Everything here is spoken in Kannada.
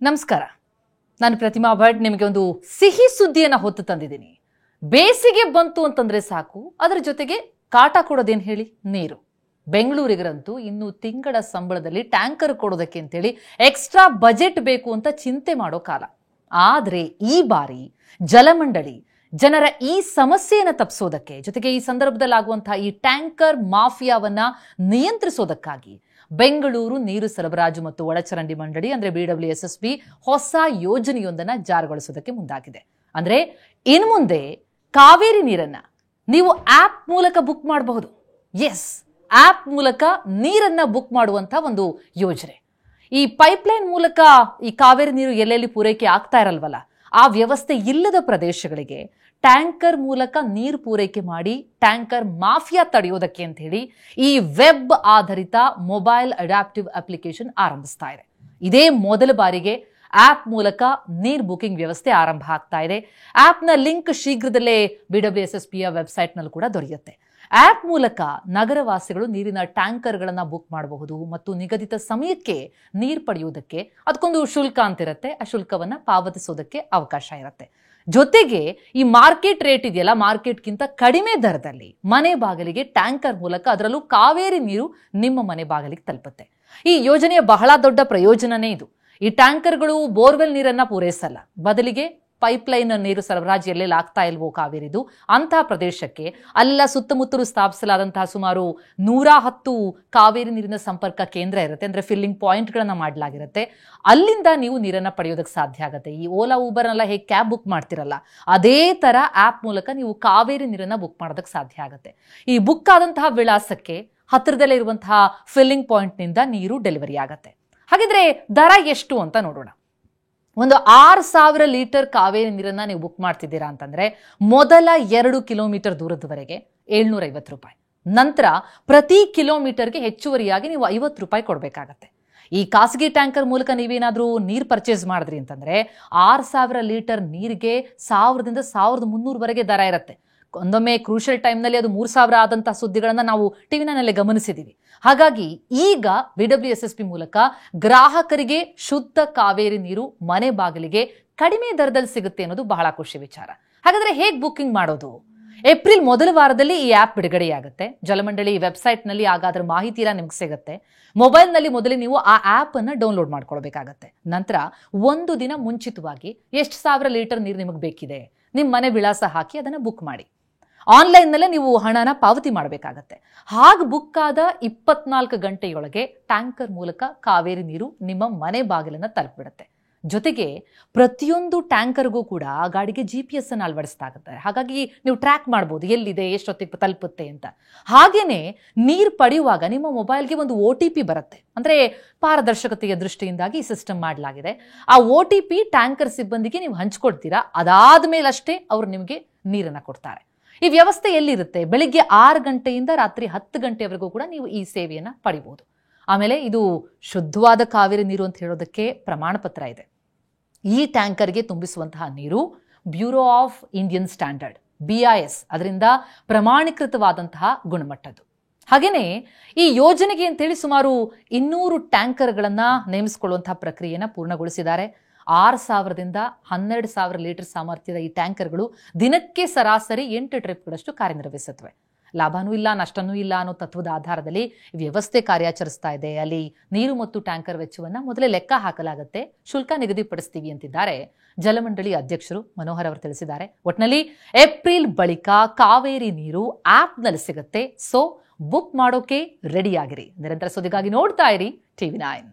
ನಮಸ್ಕಾರ. ನಾನು ಪ್ರತಿಮಾ ಭಟ್. ನಿಮಗೆ ಒಂದು ಸಿಹಿ ಸುದ್ದಿಯನ್ನು ಹೊತ್ತು ತಂದಿದ್ದೀನಿ. ಬೇಸಿಗೆ ಬಂತು ಅಂತಂದ್ರೆ ಸಾಕು, ಅದರ ಜೊತೆಗೆ ಕಾಟ ಕೊಡೋದೇನು ಹೇಳಿ, ನೀರು. ಬೆಂಗಳೂರಿಗರಂತೂ ಇನ್ನು ತಿಂಗಳ ಸಂಬಳದಲ್ಲಿ ಟ್ಯಾಂಕರ್ ಕೊಡೋದಕ್ಕೆ ಅಂತೇಳಿ ಎಕ್ಸ್ಟ್ರಾ ಬಜೆಟ್ ಬೇಕು ಅಂತ ಚಿಂತೆ ಮಾಡೋ ಕಾಲ. ಆದರೆ ಈ ಬಾರಿ ಜಲಮಂಡಳಿ ಜನರ ಈ ಸಮಸ್ಯೆಯನ್ನು ತಪ್ಪಿಸೋದಕ್ಕೆ, ಜೊತೆಗೆ ಈ ಸಂದರ್ಭದಲ್ಲಿ ಆಗುವಂತಹ ಈ ಟ್ಯಾಂಕರ್ ಮಾಫಿಯಾವನ್ನ ನಿಯಂತ್ರಿಸೋದಕ್ಕಾಗಿ ಬೆಂಗಳೂರು ನೀರು ಸರಬರಾಜು ಮತ್ತು ಒಳಚರಂಡಿ ಮಂಡಳಿ ಅಂದ್ರೆ BWSSB ಹೊಸ ಯೋಜನೆಯೊಂದನ್ನು ಜಾರಿಗೊಳಿಸೋದಕ್ಕೆ ಮುಂದಾಗಿದೆ. ಅಂದ್ರೆ ಇನ್ನು ಮುಂದೆ ಕಾವೇರಿ ನೀರನ್ನ ನೀವು ಆಪ್ ಮೂಲಕ ಬುಕ್ ಮಾಡಬಹುದು. ಎಸ್, ಆಪ್ ಮೂಲಕ ನೀರನ್ನ ಬುಕ್ ಮಾಡುವಂತ ಒಂದು ಯೋಜನೆ. ಈ ಪೈಪ್ಲೈನ್ ಮೂಲಕ ಈ ಕಾವೇರಿ ನೀರು ಎಲ್ಲೆಲ್ಲಿ ಪೂರೈಕೆ ಆಗ್ತಾ ಇರಲ್ವಲ್ಲ, ಆ ವ್ಯವಸ್ಥೆ ಇಲ್ಲದ ಪ್ರದೇಶಗಳಿಗೆ ಟ್ಯಾಂಕರ್ ಮೂಲಕ ನೀರು ಪೂರೈಕೆ ಮಾಡಿ ಟ್ಯಾಂಕರ್ ಮಾಫಿಯಾ ತಡೆಯೋದಕ್ಕೆ ಅಂತ ಹೇಳಿ ಈ ವೆಬ್ ಆಧಾರಿತ ಮೊಬೈಲ್ ಅಡಾಪ್ಟಿವ್ ಅಪ್ಲಿಕೇಶನ್ ಆರಂಭಿಸ್ತಾ ಇದೆ. ಇದೇ ಮೊದಲ ಬಾರಿಗೆ ಆಪ್ ಮೂಲಕ ನೀರು ಬುಕಿಂಗ್ ವ್ಯವಸ್ಥೆ ಆರಂಭ ಆಗ್ತಾ ಇದೆ. ಆಪ್ನ ಲಿಂಕ್ ಶೀಘ್ರದಲ್ಲೇ BWSSBಯ ವೆಬ್ಸೈಟ್ನಲ್ಲಿ ಕೂಡ ದೊರೆಯುತ್ತೆ. ಆಪ್ ಮೂಲಕ ನಗರವಾಸಿಗಳು ನೀರಿನ ಟ್ಯಾಂಕರ್ಗಳನ್ನು ಬುಕ್ ಮಾಡಬಹುದು ಮತ್ತು ನಿಗದಿತ ಸಮಯಕ್ಕೆ ನೀರು ಪಡೆಯುವುದಕ್ಕೆ ಅದಕ್ಕೊಂದು ಶುಲ್ಕ ಅಂತಿರುತ್ತೆ. ಆ ಶುಲ್ಕವನ್ನು ಪಾವತಿಸೋದಕ್ಕೆ ಅವಕಾಶ ಇರುತ್ತೆ. ಜೊತೆಗೆ ಈ ಮಾರ್ಕೆಟ್ ರೇಟ್ ಇದೆಯಲ್ಲ, ಮಾರ್ಕೆಟ್ಗಿಂತ ಕಡಿಮೆ ದರದಲ್ಲಿ ಮನೆ ಬಾಗಿಲಿಗೆ ಟ್ಯಾಂಕರ್ ಮೂಲಕ, ಅದರಲ್ಲೂ ಕಾವೇರಿ ನೀರು ನಿಮ್ಮ ಮನೆ ಬಾಗಿಲಿಗೆ ತಲುಪುತ್ತೆ. ಈ ಯೋಜನೆಯ ಬಹಳ ದೊಡ್ಡ ಪ್ರಯೋಜನನೇ ಇದು. ಈ ಟ್ಯಾಂಕರ್ಗಳು ಬೋರ್ವೆಲ್ ನೀರನ್ನ ಪೂರೈಸಲ್ಲ, ಬದಲಿಗೆ ಪೈಪ್ಲೈನ್ ನೀರು ಸರಬರಾಜು ಎಲ್ಲೆಲ್ಲಿ ಆಗ್ತಾ ಇಲ್ವೋ ಕಾವೇರಿದು ಅಂತಹ ಪ್ರದೇಶಕ್ಕೆ ಅಲ್ಲ ಸುತ್ತಮುತ್ತಲು ಸ್ಥಾಪಿಸಲಾದಂತಹ ಸುಮಾರು 110 ಕಾವೇರಿ ನೀರಿನ ಸಂಪರ್ಕ ಕೇಂದ್ರ ಇರುತ್ತೆ. ಅಂದ್ರೆ ಫಿಲ್ಲಿಂಗ್ ಪಾಯಿಂಟ್ಗಳನ್ನ ಮಾಡಲಾಗಿರುತ್ತೆ. ಅಲ್ಲಿಂದ ನೀವು ನೀರನ್ನ ಪಡೆಯೋದಕ್ಕೆ ಸಾಧ್ಯ ಆಗುತ್ತೆ. ಈ ಓಲಾ ಊಬರ್ನೆಲ್ಲ ಹೇಗೆ ಕ್ಯಾಬ್ ಬುಕ್ ಮಾಡ್ತಿರಲ್ಲ, ಅದೇ ತರ ಆಪ್ ಮೂಲಕ ನೀವು ಕಾವೇರಿ ನೀರನ್ನ ಬುಕ್ ಮಾಡೋದಕ್ಕೆ ಸಾಧ್ಯ ಆಗುತ್ತೆ. ಈ ಬುಕ್ ಆದಂತಹ ವಿಳಾಸಕ್ಕೆ ಹತ್ತಿರದಲ್ಲೇ ಇರುವಂತಹ ಫಿಲ್ಲಿಂಗ್ ಪಾಯಿಂಟ್ನಿಂದ ನೀರು ಡೆಲಿವರಿ ಆಗುತ್ತೆ. ಹಾಗಿದ್ರೆ ದರ ಎಷ್ಟು ಅಂತ ನೋಡೋಣ. ಒಂದು 6,000 ಲೀಟರ್ ಕಾವೇರಿ ನೀರನ್ನ ನೀವು ಬುಕ್ ಮಾಡ್ತಿದ್ದೀರಾ ಅಂತಂದ್ರೆ ಮೊದಲ 2 ಕಿಲೋಮೀಟರ್ ದೂರದವರೆಗೆ 750 ರೂಪಾಯಿ. ನಂತರ ಪ್ರತಿ ಕಿಲೋಮೀಟರ್ಗೆ ಹೆಚ್ಚುವರಿಯಾಗಿ ನೀವು 50 ರೂಪಾಯಿ ಕೊಡಬೇಕಾಗತ್ತೆ. ಈ ಖಾಸಗಿ ಟ್ಯಾಂಕರ್ ಮೂಲಕ ನೀವೇನಾದ್ರೂ ನೀರು ಪರ್ಚೇಸ್ ಮಾಡಿದ್ರಿ ಅಂತಂದ್ರೆ 6,000 ಲೀಟರ್ ನೀರಿಗೆ 1000ದಿಂದ 1300ವರೆಗೆ ದರ ಇರುತ್ತೆ. ಒಂದೊಮ್ಮೆ ಕ್ರೂಷಿಯಲ್ ಟೈಮ್ನಲ್ಲಿ ಅದು 3,000 ಆದಂತಹ ಸುದ್ದಿಗಳನ್ನ ನಾವು ಟಿವಿನಲ್ಲಿ ಗಮನಿಸಿದೀವಿ. ಹಾಗಾಗಿ ಈಗ BWSSB ಮೂಲಕ ಗ್ರಾಹಕರಿಗೆ ಶುದ್ಧ ಕಾವೇರಿ ನೀರು ಮನೆ ಬಾಗಿಲಿಗೆ ಕಡಿಮೆ ದರದಲ್ಲಿ ಸಿಗುತ್ತೆ ಅನ್ನೋದು ಬಹಳ ಖುಷಿ ವಿಚಾರ. ಹಾಗಾದ್ರೆ ಹೇಗೆ ಬುಕ್ಕಿಂಗ್ ಮಾಡೋದು? ಏಪ್ರಿಲ್ ಮೊದಲ ವಾರದಲ್ಲಿ ಈ ಆಪ್ ಬಿಡುಗಡೆಯಾಗುತ್ತೆ. ಜಲಮಂಡಳಿ ವೆಬ್ಸೈಟ್ನಲ್ಲಿ ಆಗ ಅದರ ಮಾಹಿತಿ ಎಲ್ಲ ನಿಮ್ಗೆ ಸಿಗುತ್ತೆ. ಮೊಬೈಲ್ನಲ್ಲಿ ಮೊದಲೇ ನೀವು ಆ ಆಪ್ ಅನ್ನ ಡೌನ್ಲೋಡ್ ಮಾಡ್ಕೊಳ್ಬೇಕಾಗತ್ತೆ. ನಂತರ ಒಂದು ದಿನ ಮುಂಚಿತವಾಗಿ ಎಷ್ಟು 1000 ಲೀಟರ್ ನೀರು ನಿಮಗೆ ಬೇಕಿದೆ, ನಿಮ್ಮ ಮನೆ ವಿಳಾಸ ಹಾಕಿ ಅದನ್ನ ಬುಕ್ ಮಾಡಿ. ಆನ್ಲೈನ್ನಲ್ಲೇ ನೀವು ಹಣನ ಪಾವತಿ ಮಾಡಬೇಕಾಗತ್ತೆ. ಹಾಗೆ ಬುಕ್ ಆದ 24 ಗಂಟೆಯೊಳಗೆ ಟ್ಯಾಂಕರ್ ಮೂಲಕ ಕಾವೇರಿ ನೀರು ನಿಮ್ಮ ಮನೆ ಬಾಗಿಲನ್ನ ತಲುಪಿಬಿಡುತ್ತೆ. ಜೊತೆಗೆ ಪ್ರತಿಯೊಂದು ಟ್ಯಾಂಕರ್ಗೂ ಕೂಡ ಆ ಗಾಡಿಗೆ GPS ಅನ್ನು ಅಳವಡಿಸಲಾಗುತ್ತೆ. ಹಾಗಾಗಿ ನೀವು ಟ್ರ್ಯಾಕ್ ಮಾಡ್ಬೋದು ಎಲ್ಲಿದೆ, ಎಷ್ಟೊತ್ತಿಗೆ ತಲುಪುತ್ತೆ ಅಂತ. ಹಾಗೇನೆ ನೀರು ಪಡೆಯುವಾಗ ನಿಮ್ಮ ಮೊಬೈಲ್ಗೆ ಒಂದು OTP ಬರುತ್ತೆ. ಅಂದ್ರೆ ಪಾರದರ್ಶಕತೆಯ ದೃಷ್ಟಿಯಿಂದಾಗಿ ಈ ಸಿಸ್ಟಮ್ ಮಾಡಲಾಗಿದೆ. ಆ OTP ಟ್ಯಾಂಕರ್ ಸಿಬ್ಬಂದಿಗೆ ನೀವು ಹಂಚ್ಕೊಡ್ತೀರಾ. ಅದಾದ್ಮೇಲೆ ಅಷ್ಟೇ ಅವರು ನಿಮಗೆ ನೀರನ್ನ ಕೊಡ್ತಾರೆ. ಈ ವ್ಯವಸ್ಥೆ ಎಲ್ಲಿರುತ್ತೆ? ಬೆಳಿಗ್ಗೆ 6 ಗಂಟೆಯಿಂದ ರಾತ್ರಿ 10 ಗಂಟೆವರೆಗೂ ಕೂಡ ನೀವು ಈ ಸೇವೆಯನ್ನ ಪಡಿಬಹುದು. ಆಮೇಲೆ ಇದು ಶುದ್ಧವಾದ ಕಾವೇರಿ ನೀರು ಅಂತ ಹೇಳೋದಕ್ಕೆ ಪ್ರಮಾಣ ಪತ್ರ ಇದೆ. ಈ ಟ್ಯಾಂಕರ್ಗೆ ತುಂಬಿಸುವಂತಹ ನೀರು bureau of Indian standard BIS ಅದರಿಂದ ಪ್ರಮಾಣೀಕೃತವಾದಂತಹ ಗುಣಮಟ್ಟದ್ದು. ಹಾಗೇನೆ ಈ ಯೋಜನೆಗೆ ಅಂತೇಳಿ ಸುಮಾರು 200 ಟ್ಯಾಂಕರ್ಗಳನ್ನ ನೇಮಿಸಿಕೊಳ್ಳುವಂತಹ ಪ್ರಕ್ರಿಯೆಯನ್ನು ಪೂರ್ಣಗೊಳಿಸಿದ್ದಾರೆ. 6,000ದಿಂದ 12,000 ಲೀಟರ್ ಸಾಮರ್ಥ್ಯದ ಈ ಟ್ಯಾಂಕರ್ಗಳು ದಿನಕ್ಕೆ ಸರಾಸರಿ 8 ಟ್ರಿಪ್ಗಳಷ್ಟು ಕಾರ್ಯನಿರ್ವಹಿಸುತ್ತವೆ. ಲಾಭನೂ ಇಲ್ಲ, ನಷ್ಟನೂ ಇಲ್ಲ ಅನ್ನೋ ತತ್ವದ ಆಧಾರದಲ್ಲಿ ವ್ಯವಸ್ಥೆ ಕಾರ್ಯಾಚರಿಸ್ತಾ ಇದೆ. ಅಲ್ಲಿ ನೀರು ಮತ್ತು ಟ್ಯಾಂಕರ್ ವೆಚ್ಚವನ್ನ ಮೊದಲೇ ಲೆಕ್ಕ ಹಾಕಲಾಗುತ್ತೆ, ಶುಲ್ಕ ನಿಗದಿಪಡಿಸ್ತೀವಿ ಅಂತಿದ್ದಾರೆ ಜಲಮಂಡಳಿ ಅಧ್ಯಕ್ಷರು ಮನೋಹರ್ ಅವರು ತಿಳಿಸಿದ್ದಾರೆ. ಒಟ್ನಲ್ಲಿ ಏಪ್ರಿಲ್ ಬಳಿಕ ಕಾವೇರಿ ನೀರು ಆಪ್ನಲ್ಲಿ ಸಿಗುತ್ತೆ. ಸೊ ಬುಕ್ ಮಾಡೋಕೆ ರೆಡಿ ಆಗಿರಿ. ನಿರಂತರ ಸುದ್ದಿಗಾಗಿ ನೋಡ್ತಾ ಇರಿ TV9.